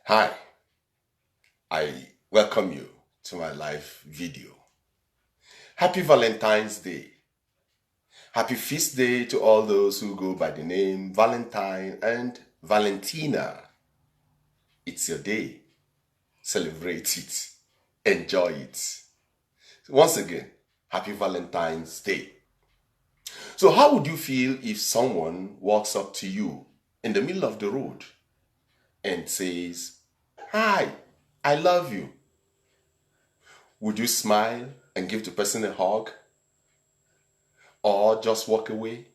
Hi, I welcome you to my live video. Happy Valentine's Day. Happy feast day to all those who go by the name Valentine and Valentina. It's your day. Celebrate it. Enjoy it. Once again, happy Valentine's Day. So how would you feel if someone walks up to you in the middle of the road and says, "Hi, I love you"? Would you smile and give the person a hug? Or just walk away?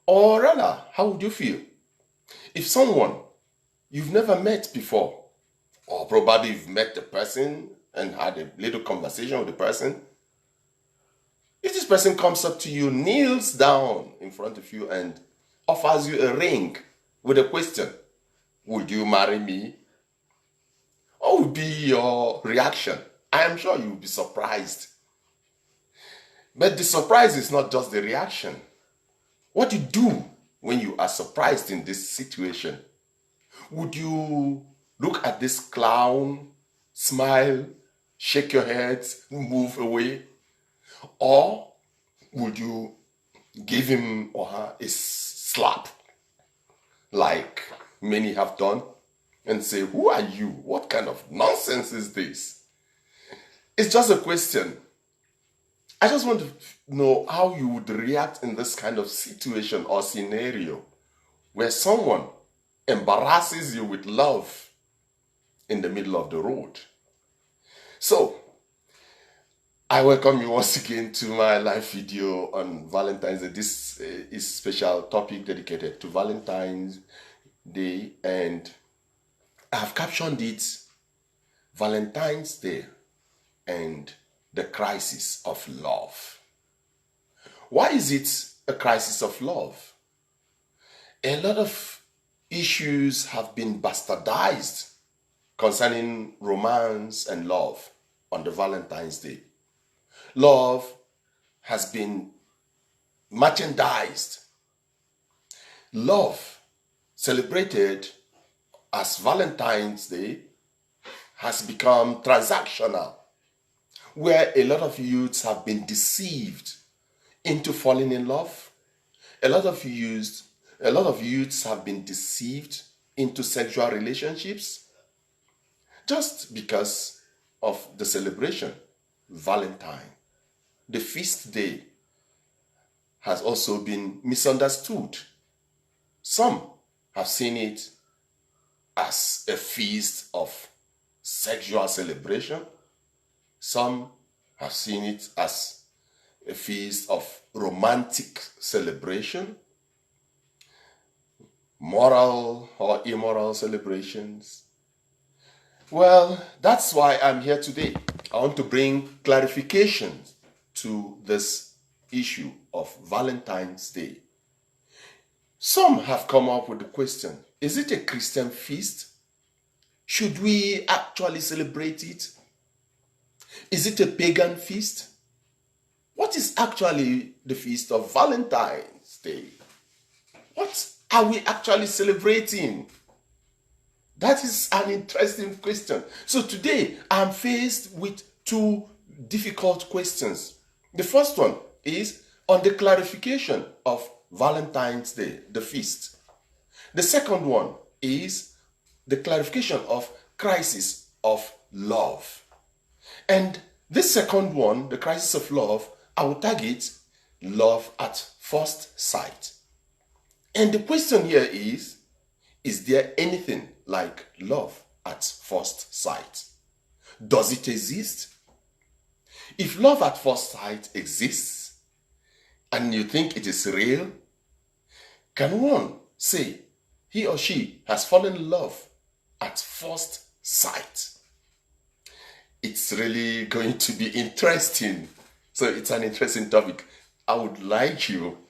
Or rather, how would you feel if someone you've never met before, or probably you've met the person and had a little conversation with the person, if this person comes up to you, kneels down in front of you and offers you a ring with a question, "Would you marry me?" What would be your reaction? I am sure you would be surprised. But the surprise is not just the reaction. What do you do when you are surprised in this situation? Would you look at this clown, smile, shake your head, move away? Or would you give him or her a slap, like many have done, and say, "Who are you? What kind of nonsense is this?" It's just a question. I just want to know how you would react in this kind of situation or scenario where someone embarrasses you with love in the middle of the road. So, I welcome you once again to my live video on Valentine's Day. This is a special topic dedicated to Valentine's Day, and I have captioned it Valentine's Day and the crisis of love. Why is it a crisis of love? A lot of issues have been bastardized concerning romance and love on the Valentine's Day. Love has been merchandised. Love, celebrated as Valentine's Day, has become transactional, where a lot of youths have been deceived into falling in love. A lot of youths have been deceived into sexual relationships just because of the celebration, Valentine. The feast day has also been misunderstood. Some have seen it as a feast of sexual celebration. Some have seen it as a feast of romantic celebration, moral or immoral celebrations. Well, that's why I'm here today. I want to bring clarification to this issue of Valentine's Day. Some have come up with the question, is it a Christian feast? Should we actually celebrate it? Is it a pagan feast? What is actually the feast of Valentine's Day? What are we actually celebrating? That is an interesting question. So today I'm faced with two difficult questions. The first one is on the clarification of Valentine's Day, the feast. The second one is the clarification of crisis of love. And this second one, the crisis of love, I will tag it love at first sight. And the question here is there anything like love at first sight? Does it exist? If love at first sight exists and you think it is real, can one say he or she has fallen in love at first sight? It's really going to be interesting. So it's an interesting topic. I would like you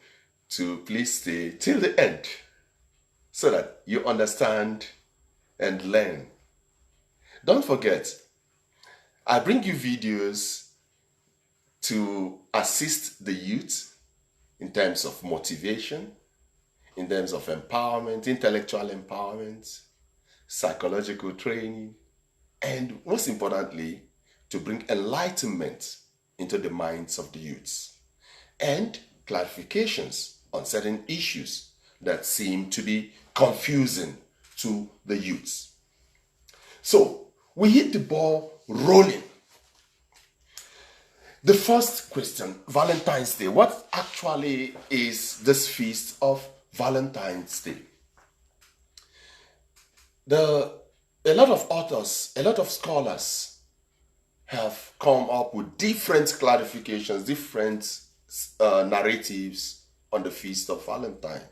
to please stay till the end so that you understand and learn. Don't forget, I bring you videos to assist the youth in terms of motivation, in terms of empowerment, intellectual empowerment, psychological training, and most importantly, to bring enlightenment into the minds of the youths and clarifications on certain issues that seem to be confusing to the youths. So we hit the ball rolling. The first question, Valentine's Day. What actually is this feast of Valentine's Day? A lot of authors, a lot of scholars have come up with different clarifications, different narratives on the feast of Valentine.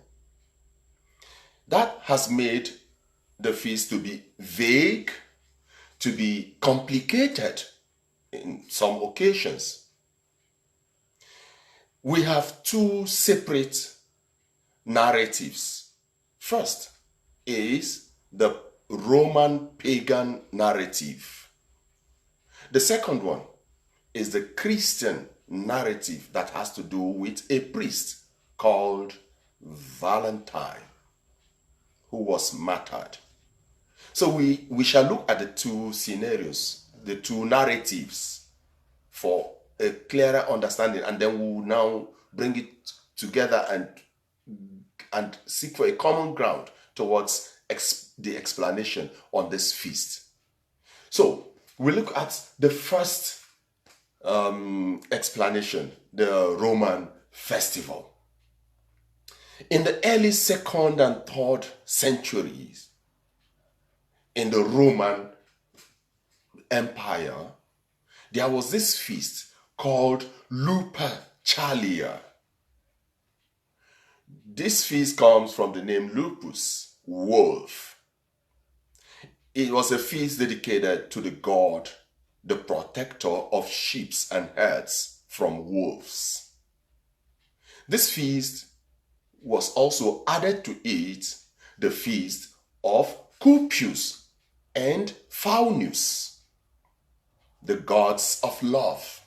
That has made the feast to be vague, to be complicated in some occasions. We have two separate narratives. First is the Roman pagan narrative. The second one is the Christian narrative that has to do with a priest called Valentine, who was martyred. So we shall look at the two scenarios, the two narratives, for a clearer understanding, and then we will now bring it together and seek for a common ground towards the explanation on this feast. So we look at the first explanation, the Roman festival. In the early 2nd and 3rd centuries, in the Roman Empire, there was this feast called Lupercalia. This feast comes from the name lupus, wolf. It was a feast dedicated to the god, the protector of sheep and herds from wolves. This feast was also added to it the feast of Cupius and Faunus, the gods of love.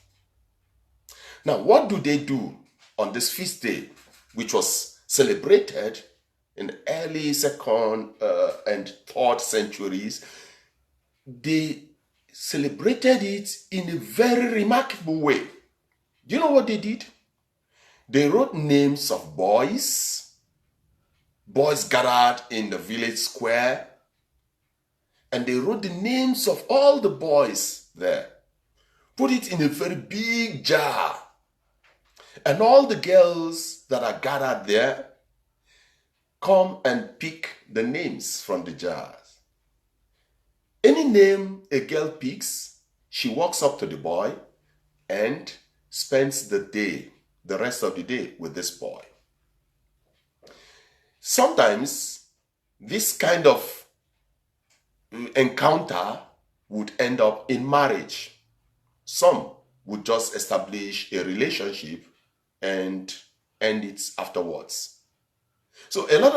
Now, what do they do on this feast day, which was celebrated in the early 2nd and 3rd centuries? They celebrated it in a very remarkable way. Do you know what they did? They wrote names of boys gathered in the village square, and they wrote the names of all the boys there, put it in a very big jar, and all the girls that are gathered there come and pick the names from the jars. Any name a girl picks, she walks up to the boy and spends the rest of the day with this boy. Sometimes this kind of encounter would end up in marriage. Some would just establish a relationship and end it afterwards. So a lot